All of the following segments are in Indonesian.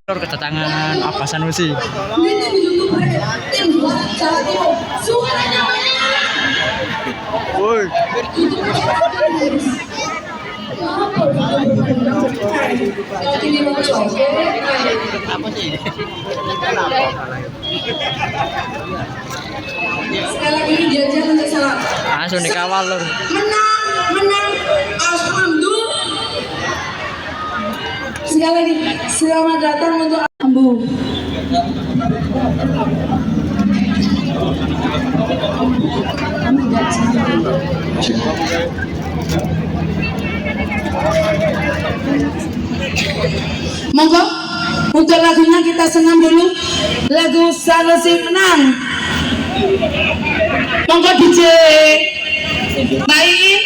Kedatangan apa Sanusi? Woi. Apa sih? Sekali lagi jajan untuk salam. Langsung dikawal lur. Menang, alhamdulillah. Sekali lagi, selamat datang untuk Ambu. Monggo, untuk lagunya kita senam dulu. Lagu Sanusi menang. Monggo DJ baik.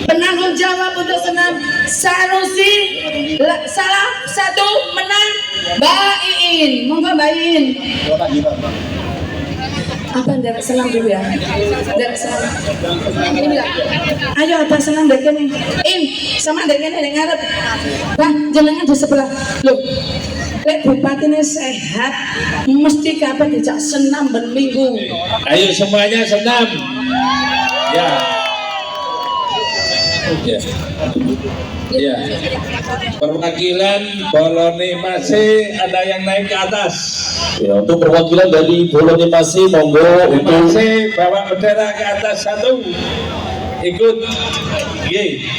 Penanggung jawab untuk senam Sanusi salah satu menang Mbak Iin. Monggo Mbak Iin. Apa ndak senam dulu ya? Ndak senam. Ini lah. Ayo ada senam dek ini. Sama dek ini yang ngarep. Bang, jenengan di sebelah. Loh. Lek bupati ini sehat, mesti kapan dijak senam berminggu. Ayo semuanya senam. Ya. Ya. Ya. Perwakilan Bolone masih ada yang naik ke atas. Ya, untuk perwakilan dari Bolone masih monggo untuk Masih bawa bendera ke atas satu. Ikut. Ye.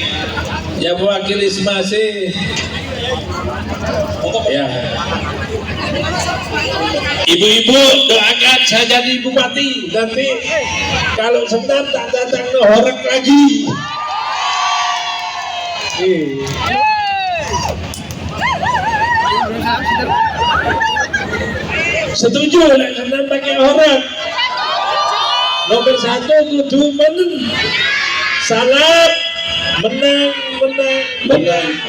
Yang mewakili masih. Ya. Ibu-ibu doakan saya jadi bupati nanti kalau senam tak datang horek lagi. Setuju lah senam pakai horek. Nomor satu kudu menang. Salam menang.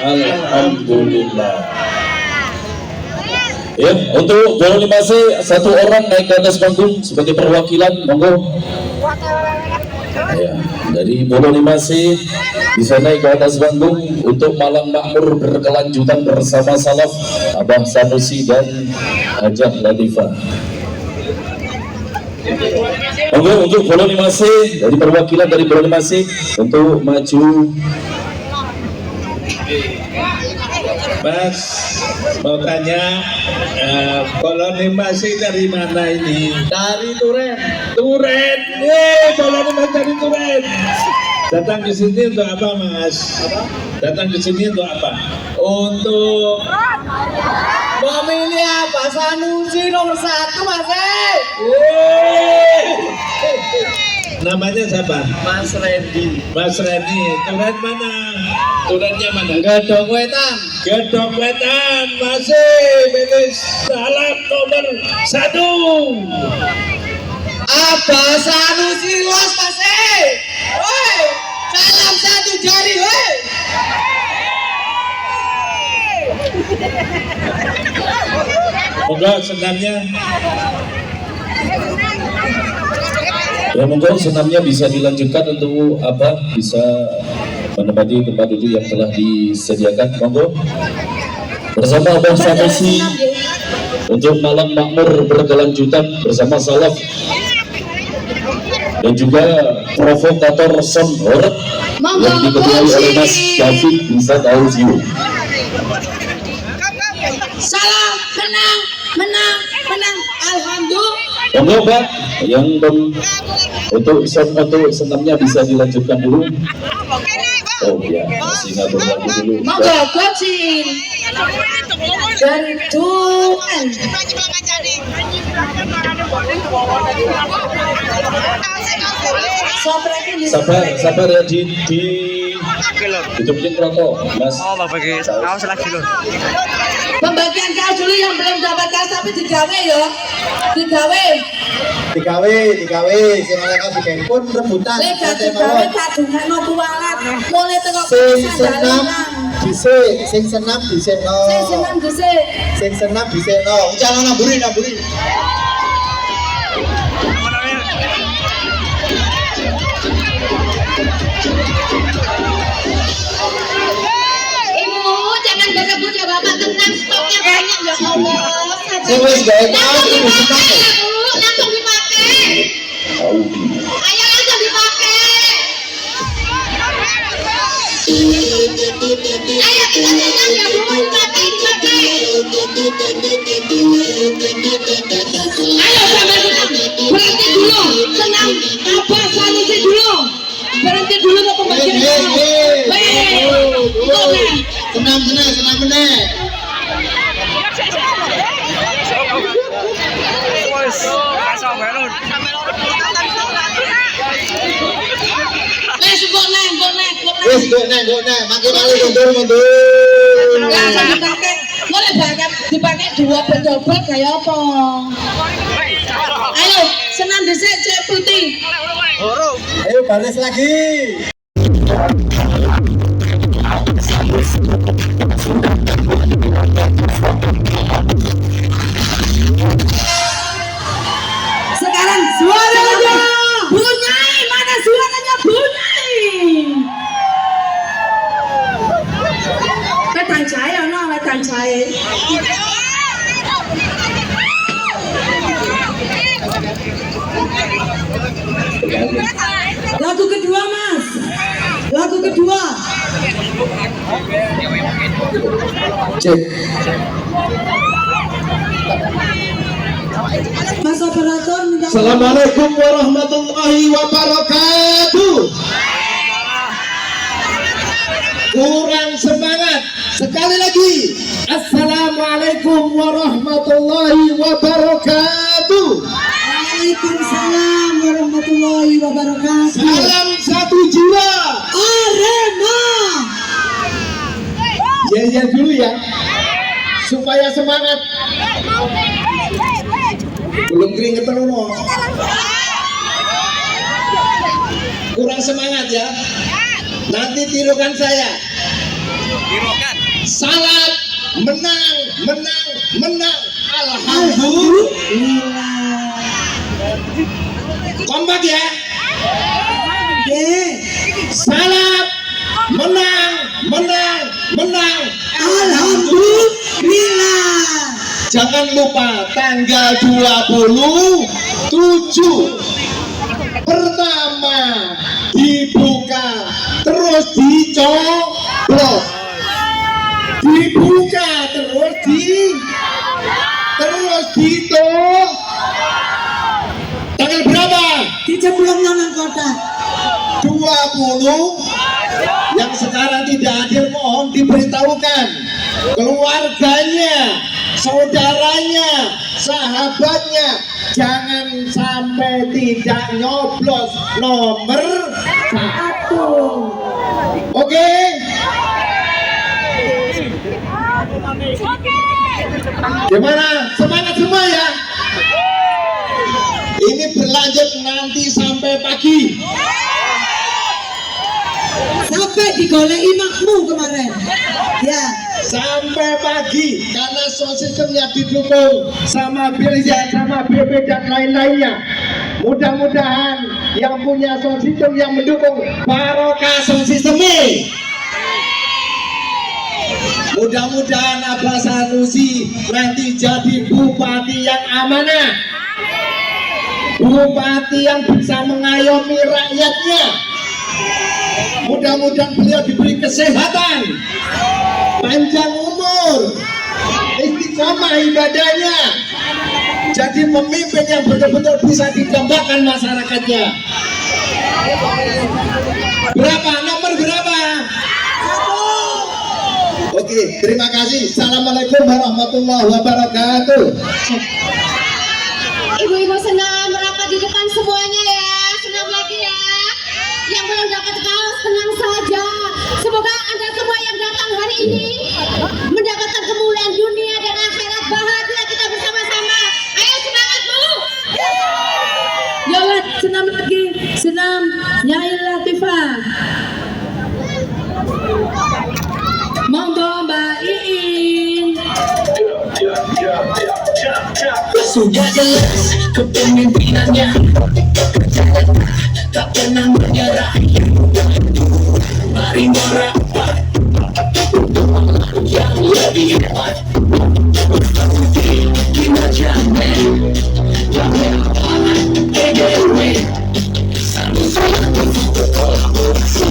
alhamdulillah. Ya, untuk Bolone masih satu orang naik ke atas panggung sebagai perwakilan, monggo. Ya, dari Bolone masih bisa naik ke atas panggung untuk Malang Makmur berkelanjutan bersama Salaf Abah Sanusi dan Hajah Latifah. Monggo untuk Bolone masih dari perwakilan dari Bolone masih untuk maju. Mas mau tanya Bolone masih dari mana ini? Dari Turen. Bolone masih dari Turen. Datang ke sini untuk apa, Mas? Datang ke sini untuk apa? Untuk memilih apa? Sanusi nomor 1, Mas. Namanya siapa? Mas Randy. Mas Randy. Turen mana? Turennya mana? Gedong Wetan. Masih pilih salam nomor 1. Abah Sanusi los masih. Woi, salam satu jari, woi. Moga senamnya. Ya, monggo senamnya bisa dilanjutkan untuk apa? Bisa menempati tempat duduk yang telah disediakan, monggo. Bersama Abah Sanusi untuk Malang Makmur berkelanjutan bersama Salaf dan juga provokator Son Horek yang diketuai oleh Mas David bisa tahu Zio. Salam menang. Alhamdulillah. Monggo Pak, yang untuk senamnya bisa dilanjutkan dulu. Oh ya, masih ngatur lagi dulu. Monggo coaching dari Tuhan. Sabar ya di hidupin rokok, Mas. Oh, bagi awas lagi lur. Pembagian kas dulu yang belum dapat kas tapi digawe ya. Digawe sing ora kasih pun rebutan lek digawe tak dungakno kualat mulai tengok sing senam dhisikno jangan namburi wis gawe kaos iki wis seneng. Langsung dipakai. Audi. Ayo langsung dipakai. Ayo kita senang ya Bu, dipakai. Ayo sama senang. Berhenti dulu. Senang apa Sanusi dulu. Berhenti dulu untuk pembagian kaos. Baik. Senam meneh. Wes, kasih balon. Sebut neng. Wis go neng, makin mundur. Langsung dipakai. Boleh dipakai dua double kayak apa? Ayo, senam dhisik cek putih. Ayo baris lagi. Sekarang suaranya Bunyai, mana suaranya Bunyai? Wetan cahe ono, wetan cahe. Lagu kedua Mas. Lagu kedua. Cek. Mas operator minta. Assalamualaikum warahmatullahi wabarakatuh. Kurang semangat. Sekali lagi. Assalamualaikum warahmatullahi wabarakatuh. Waalaikumsalam warahmatullahi wabarakatuh. Salam satu jiwa. Arema. Ya dulu ya. Supaya semangat. Belum keringetan no. Kurang semangat ya. Nanti tirukan saya. Salat menang. Alhamdulillah. Kompak ya. Salat menang. Alhamdulillah. Jangan lupa tanggal 27 pertama dibuka terus dicoblos. Dibuka terus ditutup. Tanggal berapa? Dicemplung nang kotak. 20. Yang sekarang tidak hadir mohon diberitahukan keluarganya, saudaranya, sahabatnya jangan sampai tidak nyoblos nomor 1. Oke? Gimana? Semangat semua ya? Ini berlanjut nanti sampai pagi. Sampai digoleki makmu kemarin. Ya. Sampai pagi karena sosisnya didukung sama biliar, sama BB dan lain-lainnya. Mudah-mudahan yang punya sosistem yang mendukung barokah sosistemnya. Mudah-mudahan Abah Sanusi nanti jadi bupati yang amanah, bupati yang bisa mengayomi rakyatnya. Mudah-mudahan beliau diberi kesehatan, panjang umur, istiqomah ibadahnya, jadi pemimpin yang betul-betul bisa didambakan masyarakatnya. Berapa? Nomor berapa? Oke, terima kasih. Assalamualaikum warahmatullahi wabarakatuh. Ibu-ibu senam merapat di depan semuanya ya. Senam lagi ya. Yang belum dapat kaos tenang saja. Semoga Anda semua yang datang hari ini mendapatkan kemuliaan dunia dan akhirat. Bahagia kita bersama-sama. Ayo semangat Bu. Yowat, senam lagi. Senam Nyai Latifah. Monggo Mbak Iin. Sudah jelas kepemimpinannya, tak pernah menyerah. Mari merapat untuk yang lebih hebat. jamin bahwa PDW selalu sayang berkolaborasi.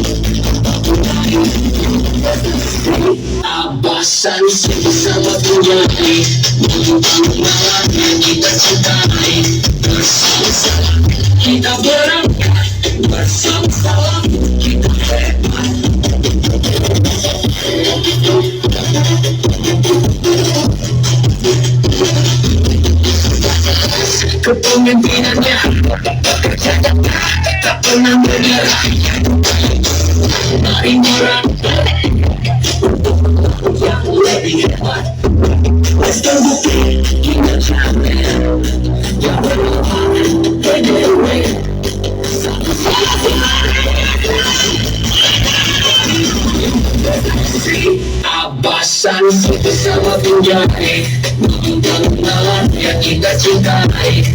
Abasan sama penjadi membangun malam yang kita cintai. Bersama-sama kita berangkat, bersama-sama kita hebat. Kepemimpinannya bekerja nyata, tak pernah menyerah. Mari merangkak yang lebih hebat. Let's go bukti kinerjanya yang berlawan PDW. Abasan bersama penjadi membangun malam yang kita cintai.